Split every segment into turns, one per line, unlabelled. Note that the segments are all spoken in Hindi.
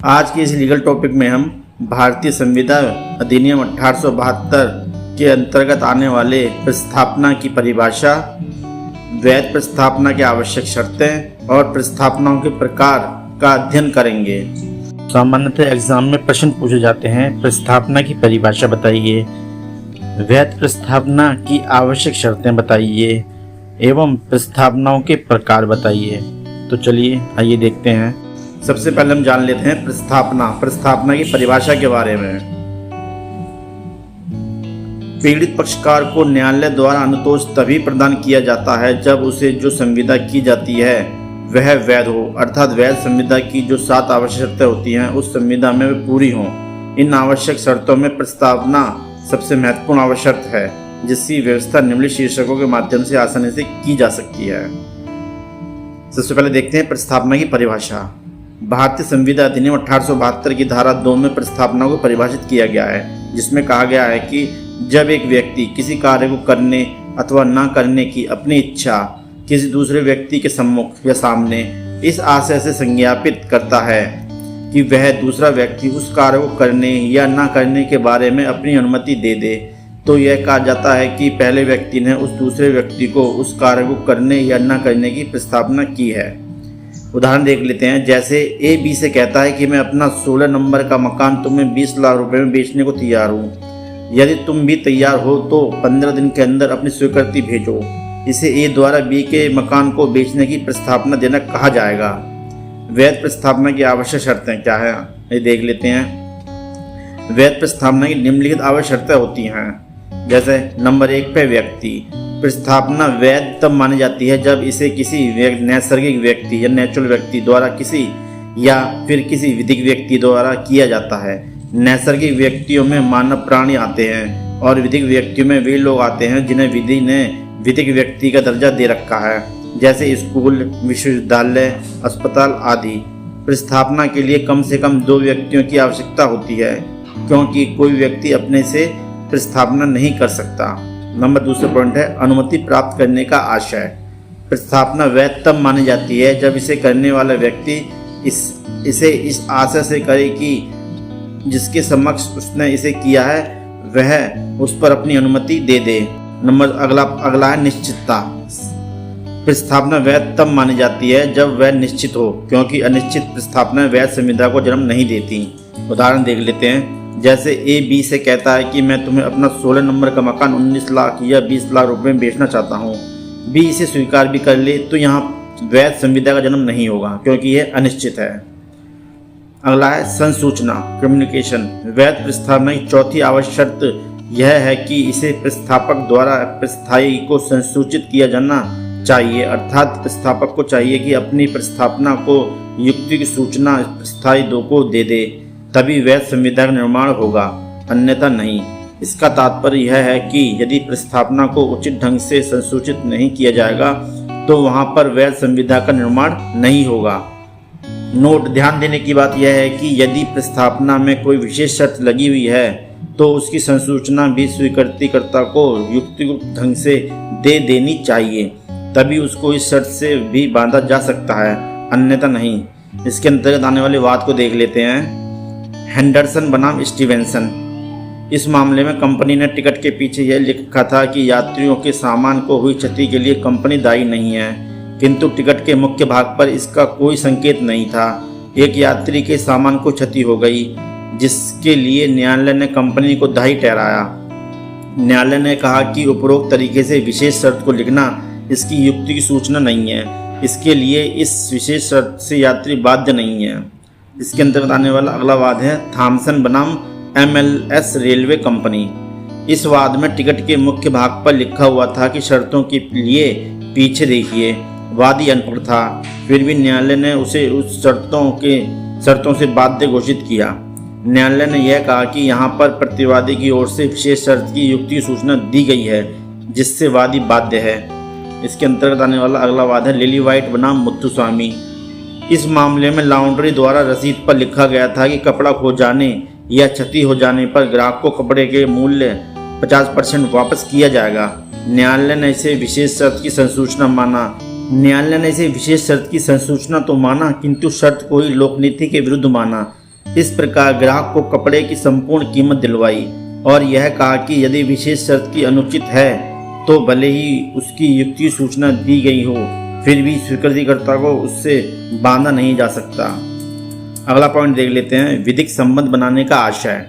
आज के इस लीगल टॉपिक में हम भारतीय संविदा अधिनियम 1872 के अंतर्गत आने वाले प्रस्तावना की परिभाषा, वैध प्रस्तावना की आवश्यक शर्तें और प्रस्तावनाओं के प्रकार का अध्ययन करेंगे। सामान्यतः एग्जाम में प्रश्न पूछे जाते हैं, प्रस्तावना की परिभाषा बताइए, वैध प्रस्तावना की आवश्यक शर्तें बताइए एवं प्रस्तावनाओं के प्रकार बताइए। तो चलिए आइए देखते हैं। सबसे पहले हम जान लेते हैं प्रस्तावना की परिभाषा के बारे में। पीड़ित पक्षकार को न्यायालय द्वारा अनुतोष तभी प्रदान किया जाता है जब उसे जो संविदा की जाती है वह वैध हो, अर्थात वैध संविदा की जो 7 आवश्यक शर्तें होती हैं उस संविदा में वे पूरी हों। इन आवश्यक शर्तों में प्रस्तावना सबसे महत्वपूर्ण आवश्यक है, जिसकी व्यवस्था निम्नलिखित शीर्षकों के माध्यम से आसानी से की जा सकती है। सबसे पहले देखते हैं प्रस्तावना की परिभाषा। भारतीय संविदा अधिनियम 1872 की धारा 2 में प्रस्तावना को परिभाषित किया गया है, जिसमें कहा गया है कि जब एक व्यक्ति किसी कार्य को करने अथवा न करने की अपनी इच्छा किसी दूसरे व्यक्ति के सम्मुख या सामने इस आशय से संज्ञापित करता है कि वह दूसरा व्यक्ति उस कार्य को करने या न करने के बारे में अपनी अनुमति दे दे, तो यह कहा जाता है कि पहले व्यक्ति ने उस दूसरे व्यक्ति को उस कार्य को करने या न करने की प्रस्तावना की है। उदाहरण देख लेते हैं। जैसे ए बी से कहता है कि मैं अपना 16 नंबर का मकान तुम्हें 20 लाख रुपए में बेचने को तैयार हूँ। यदि तुम भी तैयार हो तो 15 दिन के अंदर अपनी स्वीकृति भेजो। इसे ए द्वारा बी के मकान को बेचने की प्रस्तावना देना कहा जाएगा। वैध प्रस्तावना की आवश्यक शर्तें क्या है, ये देख लेते हैं। वैध प्रस्तावना की निम्नलिखित आवश्यक शर्तें होती हैं। जैसे नंबर 1 पे व्यक्ति। प्रस्तावना वैध तब मानी जाती है जब इसे किसी नैसर्गिक व्यक्ति या नेचुरल व्यक्ति द्वारा किसी या फिर किसी विधिक व्यक्ति द्वारा किया जाता है। नैसर्गिक व्यक्तियों में मानव प्राणी आते हैं और विधिक व्यक्तियों में वे लोग आते हैं जिन्हें विधि ने विधिक व्यक्ति का दर्जा दे रखा है, जैसे स्कूल, विश्वविद्यालय, अस्पताल आदि। प्रस्तावना के लिए कम से कम 2 व्यक्तियों की आवश्यकता होती है, क्योंकि कोई व्यक्ति अपने से प्रस्तावना नहीं कर सकता। नंबर 2 पॉइंट है अनुमति प्राप्त करने का आशय। प्रस्तावना वैध तब मानी जाती है जब इसे करने वाला व्यक्ति इसे इस आशय से करे कि जिसके समक्ष उसने इसे किया है वह उस पर अपनी अनुमति दे दे। नंबर अगला है निश्चितता। प्रस्तावना वैध तब मानी जाती है जब वह निश्चित हो, क्योंकि अनिश्चित प्रस्तावना वैध संविदा को जन्म नहीं देती। उदाहरण देख लेते हैं। जैसे ए बी से कहता है कि मैं तुम्हें अपना 16 नंबर का मकान 19 लाख या 20 लाख रुपए में बेचना चाहता हूँ। बी इसे स्वीकार भी कर ले तो यहाँ वैध संविदा का जन्म नहीं होगा, क्योंकि यह अनिश्चित है। अगला है संसूचना, कम्युनिकेशन। वैध प्रस्तावना की चौथी आवश्यक शर्त यह है कि इसे प्रस्तावक द्वारा प्रस्थायी को संसूचित किया जाना चाहिए, अर्थात प्रस्तावक को चाहिए कि अपनी प्रस्तावना को युक्ति की सूचना प्रस्थायी 2 को दे दे, तभी वैध संविदा का निर्माण होगा, अन्यथा नहीं। इसका तात्पर्य यह है कि यदि प्रस्तावना को उचित ढंग से संसूचित नहीं किया जाएगा तो वहां पर वैध संविदा का निर्माण नहीं होगा। नोट, ध्यान देने की बात यह है कि यदि प्रस्तावना में कोई विशेष शर्त लगी हुई है तो उसकी संसूचना भी स्वीकृतिकर्ता को युक्तियुक्त ढंग से दे देनी चाहिए, तभी उसको इस शर्त से भी बांधा जा सकता है, अन्यथा नहीं। इसके अंतर्गत आने वाले वाद को देख लेते हैं। हेंडरसन बनाम स्टीवेंसन। इस मामले में कंपनी ने टिकट के पीछे यह लिखा था कि यात्रियों के सामान को हुई क्षति के लिए कंपनी दायी नहीं है, किंतु टिकट के मुख्य भाग पर इसका कोई संकेत नहीं था। एक यात्री के सामान को क्षति हो गई, जिसके लिए न्यायालय ने कंपनी को दायी ठहराया। न्यायालय ने कहा कि उपरोक्त तरीके से विशेष शर्त को लिखना इसकी युक्ति की सूचना नहीं है, इसके लिए इस विशेष शर्त से यात्री बाध्य नहीं है। इसके अंतर्गत आने वाला अगला वाद है थॉमसन बनाम MLS रेलवे कंपनी। इस वाद में टिकट के मुख्य भाग पर लिखा हुआ था कि शर्तों के लिए पीछे देखिए। वादी अनपढ़ था, फिर भी न्यायालय ने उसे उस शर्तों से बाध्य घोषित किया। न्यायालय ने यह कहा कि यहाँ पर प्रतिवादी की ओर से विशेष शर्त की युक्ति सूचना दी गई है, जिससे वादी बाध्य है। इसके अंतर्गत आने वाला अगला वाद है लिली व्हाइट बनाम मुत्थुस्वामी। इस मामले में लॉन्ड्री द्वारा रसीद पर लिखा गया था कि कपड़ा खो जाने या क्षति हो जाने पर ग्राहक को कपड़े के मूल्य 50% वापस किया जाएगा। न्यायालय ने इसे विशेष शर्त की संसूचना तो माना, किंतु शर्त को ही लोकनीति के विरुद्ध माना, इस प्रकार ग्राहक को कपड़े की संपूर्ण कीमत दिलवाई और यह कहा कि यदि विशेष शर्त की अनुचित है तो भले ही उसकी युक्ति सूचना दी गई हो, फिर भी स्वीकृतिकर्ता को उससे बांधा नहीं जा सकता। अगला पॉइंट देख लेते हैं, विधिक संबंध बनाने का आशय।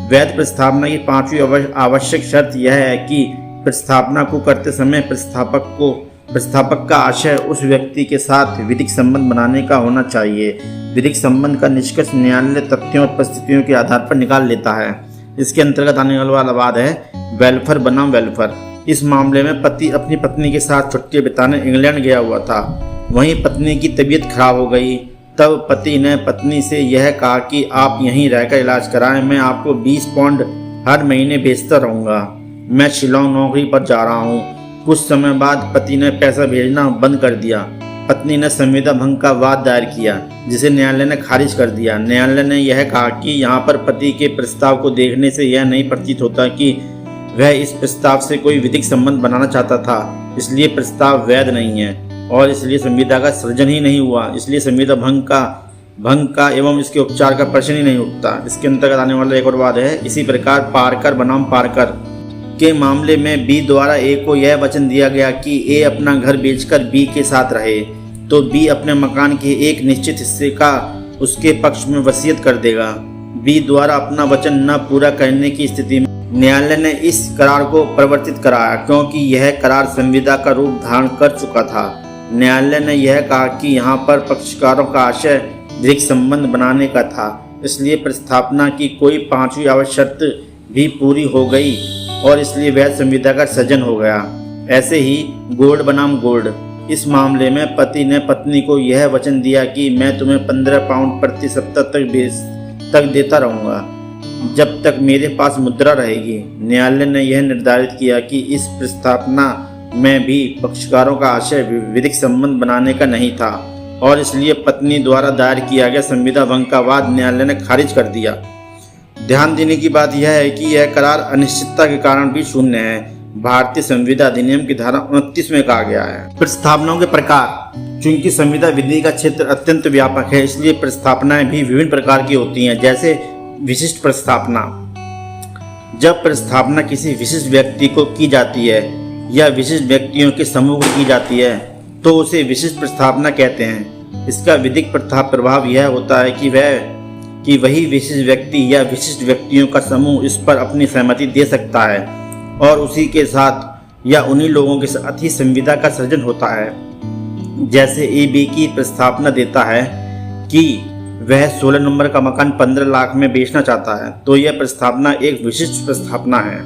वैध प्रस्तावना की पांचवी आवश्यक शर्त यह है कि प्रस्तावना को करते समय प्रस्तावक का आशय उस व्यक्ति के साथ विधिक संबंध बनाने का होना चाहिए। विधिक संबंध का निष्कर्ष न्यायालय तथ्यों और परिस्थितियों के आधार पर निकाल लेता है। इसके अंतर्गत आने वाला वाद है वेलफेयर बनाम वेलफेयर। इस मामले में पति अपनी पत्नी के साथ छुट्टी बिताने इंग्लैंड गया हुआ था। वहीं पत्नी की तबीयत खराब हो गई। तब पति ने पत्नी से यह कहा कि आप यहीं रहकर इलाज कराएं, मैं आपको 20 पाउंड हर महीने भेजता रहूँगा। मैं शिलोंग नौकरी पर जा रहा हूँ। कुछ समय बाद पति ने पैसा भेजना बंद कर दिया। पत्नी ने संविदा भंग का वाद दायर किया, जिसे न्यायालय ने खारिज कर दिया। न्यायालय ने यह कहा कि यहाँ पर पति के प्रस्ताव को देखने से यह नहीं प्रतीत होता कि वह इस प्रस्ताव से कोई विधिक संबंध बनाना चाहता था, इसलिए प्रस्ताव वैध नहीं है और इसलिए संविदा का सृजन ही नहीं हुआ। इसलिए संविदा भंग का एवं इसके उपचार का प्रश्न ही नहीं उठता। इसके अंतर्गत आने वाला एक और वाद है, इसी प्रकार पार्कर बनाम पार्कर के मामले में बी द्वारा ए को यह वचन दिया गया कि ए अपना घर बेचकर बी के साथ रहे, तो बी अपने मकान के एक निश्चित हिस्से का उसके पक्ष में वसीयत कर देगा। बी द्वारा अपना वचन न पूरा करने की स्थिति में न्यायालय ने इस करार को परिवर्तित कराया, क्योंकि यह करार संविदा का रूप धारण कर चुका था। न्यायालय ने यह कहा कि यहाँ पर पक्षकारों का आशय विधिक संबंध बनाने का था, इसलिए प्रस्तावना की कोई पांचवी आवश्यक शर्त भी पूरी हो गई और इसलिए वैध संविदा का सृजन हो गया। ऐसे ही गोल्ड बनाम गोल्ड। इस मामले में पति ने पत्नी को यह वचन दिया कि मैं तुम्हें 15 पाउंड प्रति सप्ताह तक देता रहूँगा जब तक मेरे पास मुद्रा रहेगी। न्यायालय ने यह निर्धारित किया कि इस प्रस्तावना में भी पक्षकारों का आशय विधिक संबंध बनाने का नहीं था और इसलिए पत्नी द्वारा दायर किया गया संविदा भंग का वाद न्यायालय ने खारिज कर दिया। ध्यान देने की बात यह है कि यह करार अनिश्चितता के कारण भी शून्य है। भारतीय संविदा अधिनियम की धारा 29 में कहा गया है। प्रस्तावनाओं के प्रकार। चूंकि संविदा विधि का क्षेत्र अत्यंत व्यापक है, इसलिए प्रस्तावनाएं भी विभिन्न प्रकार की होती हैं। जैसे विशिष्ट प्रस्तावना। जब प्रस्तावना किसी विशिष्ट व्यक्ति को की जाती है या विशिष्ट व्यक्तियों के समूह को की जाती है तो उसे विशिष्ट प्रस्तावना कहते हैं। इसका विधिक प्रभाव यह होता है कि वही विशिष्ट व्यक्ति या विशिष्ट व्यक्तियों का समूह इस पर अपनी सहमति दे सकता है और उसी के साथ या उन्हीं लोगों के साथ ही संविदा का सृजन होता है। जैसे ए बी की प्रस्तावना देता है कि वह 16 नंबर का मकान 15 लाख में बेचना चाहता है, तो यह प्रस्तावना एक विशिष्ट प्रस्तावना है।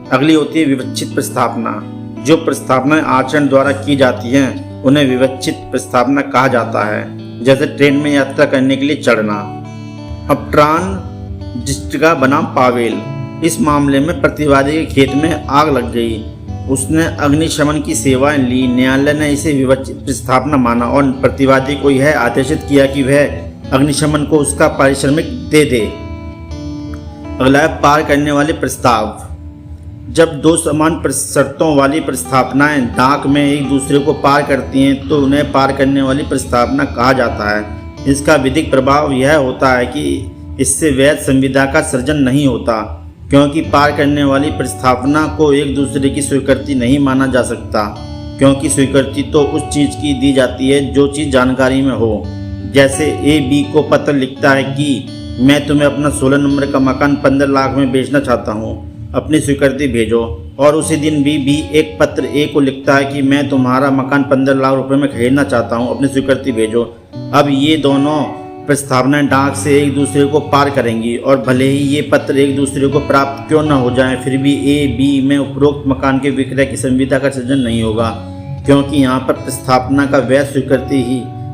अगली होती है विवक्षित प्रस्तावना। जो प्रस्तावनाएं आचरण द्वारा की जाती हैं उन्हें विवक्षित प्रस्तावना कहा जाता है। जैसे ट्रेन में यात्रा करने के लिए चढ़ना। अपट्रान डिस्ट्रिक्ट बनाम पावेल। इस मामले में प्रतिवादी के खेत में आग लग गई। उसने अग्निशमन की सेवाएं ली। न्यायालय ने इसे विवक्षित प्रस्तावना माना और प्रतिवादी को यह आदेशित किया कि वह अग्निशमन को उसका पारिश्रमिक दे दे। अगला है पार करने वाले प्रस्ताव। जब दो समान शर्तों वाली प्रस्तावनाएं डाक में एक दूसरे को पार करती हैं तो उन्हें पार करने वाली प्रस्तावना कहा जाता है। इसका विधिक प्रभाव यह होता है कि इससे वैध संविदा का सृजन नहीं होता, क्योंकि पार करने वाली प्रस्तावना को एक दूसरे की स्वीकृति नहीं माना जा सकता, क्योंकि स्वीकृति तो उस चीज़ की दी जाती है जो चीज़ जानकारी में हो। जैसे ए बी को पत्र लिखता है कि मैं तुम्हें अपना 16 नंबर का मकान 15 लाख में बेचना चाहता हूँ, अपनी स्वीकृति भेजो। और उसी दिन बी एक पत्र ए को लिखता है कि मैं तुम्हारा मकान 15 लाख रुपए में खरीदना चाहता हूँ, अपनी स्वीकृति भेजो। अब ये दोनों प्रस्तावनाएं डाक से एक दूसरे को पार करेंगी और भले ही ये पत्र एक दूसरे को प्राप्त क्यों न हो जाए, फिर भी ए बी में उपरोक्त मकान के विक्रय की संविदा का सृजन नहीं होगा, क्योंकि यहाँ पर प्रस्तावना का वैध स्वीकृति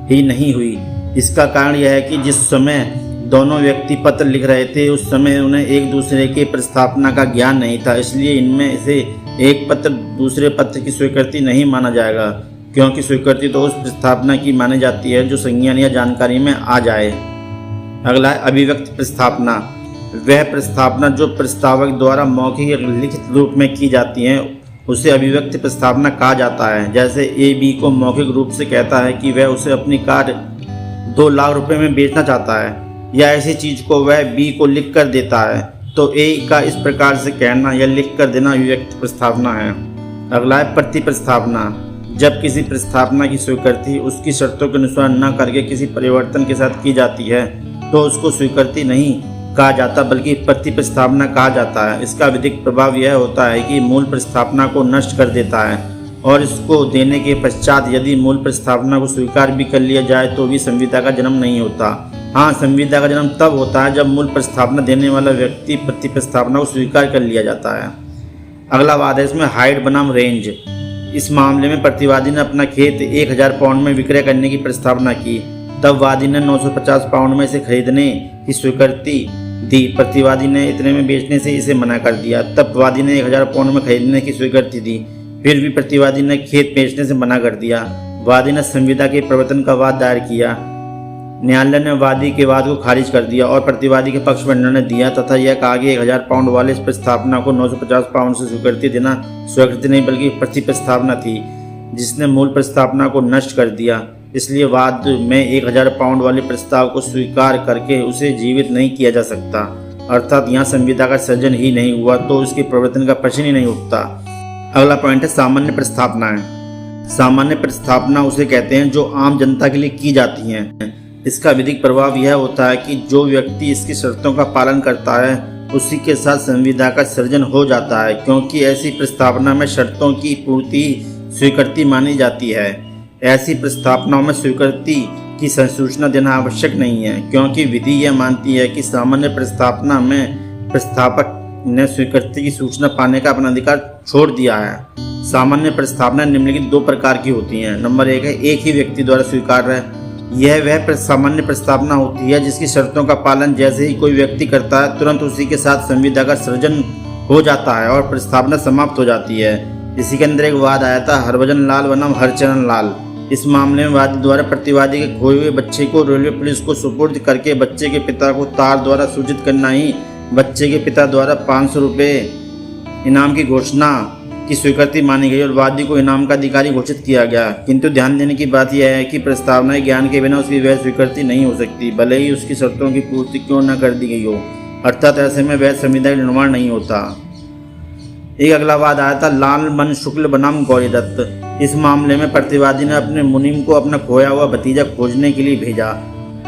ही नहीं हुई। इसका कारण यह है कि जिस समय दोनों व्यक्ति पत्र लिख रहे थे उस समय उन्हें एक दूसरे के प्रस्तावना का ज्ञान नहीं था, इसलिए इनमें से एक पत्र दूसरे पत्र की स्वीकृति नहीं माना जाएगा, क्योंकि स्वीकृति तो उस प्रस्तावना की मानी जाती है जो संज्ञान या जानकारी में आ जाए। अगला है अभिव्यक्त प्रस्तावना। वह प्रस्तावना जो प्रस्तावक द्वारा मौखिक या लिखित रूप में की जाती है उसे अभिव्यक्त प्रस्तावना कहा जाता है। जैसे ए बी को मौखिक रूप से कहता है कि वह उसे अपनी कार 2 लाख रुपए में बेचना चाहता है। या ऐसी चीज को वह बी को लिख कर देता है तो ए का इस प्रकार से कहना या लिख कर देना अभिव्यक्ति प्रस्तावना है। अगला है प्रति प्रस्तावना। जब किसी प्रस्तावना की स्वीकृति उसकी शर्तों के अनुसार न करके किसी परिवर्तन के साथ की जाती है तो उसको स्वीकृति नहीं कहा जाता बल्कि प्रति प्रस्तावना कहा जाता है। इसका विधिक प्रभाव यह होता है कि मूल प्रस्तावना को नष्ट कर देता है और इसको देने के पश्चात यदि मूल प्रस्तावना को स्वीकार भी कर लिया जाए तो भी संविदा का जन्म नहीं होता। हाँ, संविदा का जन्म तब होता है जब मूल प्रस्तावना देने वाला व्यक्ति प्रति प्रस्तावना को स्वीकार कर लिया जाता है। अगला वाद है इसमें हाइट बनाम रेंज। इस मामले में प्रतिवादी ने अपना खेत 1000 पाउंड में विक्रय करने की प्रस्तावना की। तब वादी ने 950 पाउंड में इसे खरीदने की स्वीकृति दी। प्रतिवादी ने इतने में बेचने से इसे मना कर दिया। तब वादी ने 1000 पाउंड में खरीदने की स्वीकृति दी। फिर भी प्रतिवादी ने खेत बेचने से मना कर दिया। वादी ने संविदा के प्रवर्तन का वाद दायर किया। न्यायालय ने वादी के वाद को खारिज कर दिया और प्रतिवादी के पक्ष में निर्णय दिया तथा यह कहा कि 1000 पाउंड वाले इस प्रस्तावना को 950 पाउंड से स्वीकृति देना स्वीकृति नहीं बल्कि प्रति प्रस्तावना थी जिसने मूल प्रस्तावना को नष्ट कर दिया। इसलिए वाद में 1000 पाउंड वाले प्रस्ताव को स्वीकार करके उसे जीवित नहीं किया जा सकता। अर्थात यहाँ संविदा का सृजन ही नहीं हुआ तो उसके प्रवर्तन का प्रश्न ही नहीं उठता। अगला पॉइंट है सामान्य प्रस्तावनाएं। सामान्य प्रस्तावना उसे कहते हैं जो आम जनता के लिए की जाती हैं। इसका विधिक प्रभाव यह होता है कि जो व्यक्ति इसकी शर्तों का पालन करता है उसी के साथ संविदा का सृजन हो जाता है, क्योंकि ऐसी प्रस्तावना में शर्तों की पूर्ति स्वीकृति मानी जाती है। ऐसी प्रस्तावनाओं में स्वीकृति की संसूचना देना आवश्यक नहीं है, क्योंकि विधि यह मानती है कि सामान्य प्रस्तावना में प्रस्तावक ने स्वीकृति की सूचना पाने का अपना अधिकार छोड़ दिया है। सामान्य प्रस्तावना निम्नलिखित 2 प्रकार की होती हैं। नंबर 1 है एक ही व्यक्ति द्वारा स्वीकार्य है। यह वह सामान्य प्रस्तावना होती है जिसकी शर्तों का पालन जैसे ही कोई व्यक्ति करता है तुरंत उसी के साथ संविदा का सृजन हो जाता है और प्रस्तावना समाप्त हो जाती है। इसी के अंदर एक वाद आया था हरभजन लाल बनाम हरचरण लाल। इस मामले में वादी द्वारा प्रतिवादी के खोए हुए बच्चे को रेलवे पुलिस को सुपुर्द करके बच्चे के पिता को तार द्वारा सूचित करना ही बच्चे के पिता द्वारा 500 रुपये इनाम की घोषणा की स्वीकृति मानी गई और वादी को इनाम का अधिकारी घोषित किया गया। किंतु ध्यान देने की बात यह है कि प्रस्तावना ज्ञान के बिना उसकी वैध स्वीकृति नहीं हो सकती, भले ही उसकी शर्तों की पूर्ति क्यों न कर दी गई हो। अर्थात ऐसे में वैध संविदा का निर्माण नहीं होता। एक अगला वाद आया था लाल मन शुक्ल बनाम गौरी दत्त। इस मामले में प्रतिवादी ने अपने मुनीम को अपना खोया हुआ भतीजा खोजने के लिए भेजा।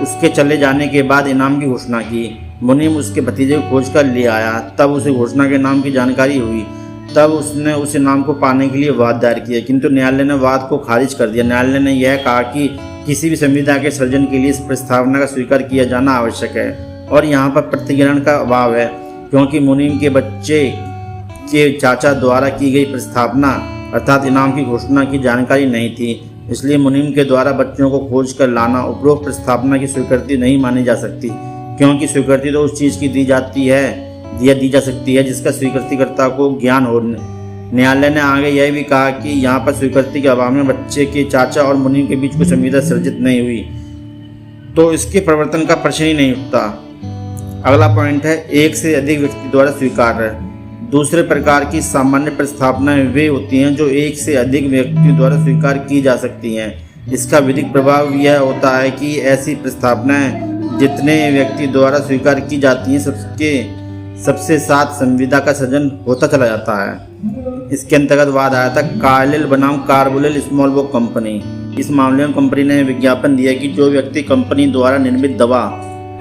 उसके चले जाने के बाद इनाम की घोषणा की। मुनीम उसके भतीजे को खोज कर ले आया। तब उसे घोषणा के इनाम की जानकारी हुई। तब उसने उस इनाम को पाने के लिए वाद दायर किया, किंतु न्यायालय ने वाद को खारिज कर दिया। न्यायालय ने यह कहा कि किसी भी संविदा के सृजन के लिए इस प्रस्तावना का स्वीकार किया जाना आवश्यक है और यहाँ पर प्रतिग्रहण का अभाव है, क्योंकि मुनीम के बच्चे के चाचा द्वारा की गई प्रस्तावना अर्थात इनाम की घोषणा की जानकारी नहीं थी। इसलिए मुनीम के द्वारा बच्चों को खोज कर लाना उपरोक्त प्रस्तावना की स्वीकृति नहीं मानी जा सकती, क्योंकि स्वीकृति तो उस चीज़ की दी जा सकती है जिसका स्वीकृतिकर्ता को ज्ञान हो। न्यायालय ने आगे यह भी कहा कि यहाँ पर स्वीकृति के अभाव में बच्चे के चाचा और मुनीम के बीच कोई संविदा सृजित नहीं हुई तो इसके प्रवर्तन का प्रश्न ही नहीं उठता। अगला पॉइंट है एक से अधिक व्यक्ति द्वारा स्वीकार्य। दूसरे प्रकार की सामान्य प्रस्तावनाएं वे होती हैं जो एक से अधिक व्यक्ति द्वारा स्वीकार की जा सकती हैं। इसका विधिक प्रभाव यह होता है कि ऐसी प्रस्तावनाएं जितने व्यक्ति द्वारा स्वीकार की जाती हैं सबसे साथ संविदा का सृजन होता चला जाता है। इसके अंतर्गत वाद आया था कार्लिल बनाम कार्बोलिल स्मॉल बुक कंपनी। इस मामले में कंपनी ने विज्ञापन दिया कि जो व्यक्ति कंपनी द्वारा निर्मित दवा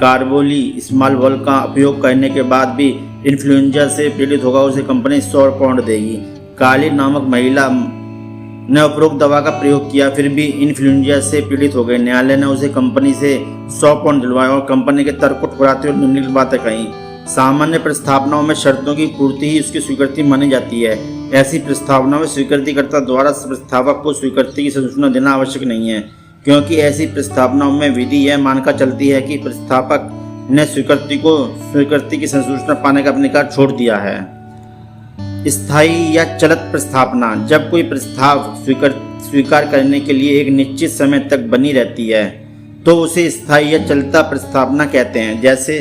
कार्बोली स्मॉल वॉल का उपयोग करने के बाद भी इन्फ्लुएंजा से पीड़ित होगा उसे कंपनी 100 पाउंड देगी। कार्लिल नामक महिला ने उपरोक्त दवा का प्रयोग किया फिर भी इन्फ्लुएंजा से पीड़ित हो गए। न्यायालय ने उसे कंपनी से 100 पाउंड दिलवाया और कंपनी के तर्क को ठुकराते हुए निम्नलिखित बातें कहीं। सामान्य प्रस्तावनाओं में शर्तों की पूर्ति ही उसकी स्वीकृति मानी जाती है। ऐसी प्रस्तावनाओं में स्वीकृतिकर्ता द्वारा प्रस्तावक को स्वीकृति की सूचना देना आवश्यक नहीं है, क्योंकि ऐसी प्रस्तावनाओं में विधि यह मानकर चलती है कि प्रस्तावक ने स्वीकृति की संसूचना पाने का अपने अधिकार छोड़ दिया है। स्थायी या चलत प्रस्तावना। जब कोई प्रस्ताव स्वीकार करने के लिए एक निश्चित समय तक बनी रहती है तो उसे स्थायी या चलता प्रस्तावना कहते हैं। जैसे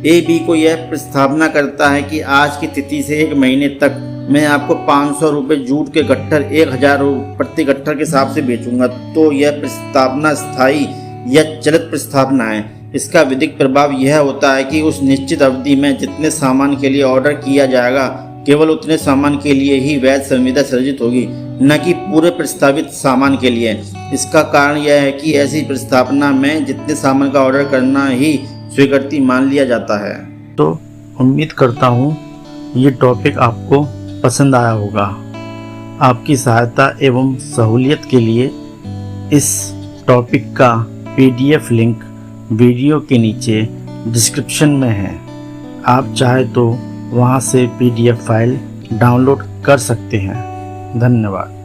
ए बी को यह प्रस्तावना करता है कि आज की तिथि से 1 महीने तक मैं आपको 500 रुपये जूट के गट्ठर 1000 प्रति गट्ठर के हिसाब से बेचूंगा, तो यह प्रस्तावना स्थायी या चलित प्रस्तावना है। इसका विधिक प्रभाव यह होता है कि उस निश्चित अवधि में जितने सामान के लिए ऑर्डर किया जाएगा केवल उतने सामान के लिए ही वैध संविदा सृजित होगी, न कि पूरे प्रस्तावित सामान के लिए। इसका कारण यह है कि ऐसी प्रस्तावना में जितने सामान का ऑर्डर करना ही स्वीकृति मान लिया जाता है। तो उम्मीद करता हूँ ये टॉपिक आपको पसंद आया होगा। आपकी सहायता एवं सहूलियत के लिए इस टॉपिक का PDF लिंक वीडियो के नीचे डिस्क्रिप्शन में है। आप चाहे तो वहाँ से PDF फाइल डाउनलोड कर सकते हैं। धन्यवाद।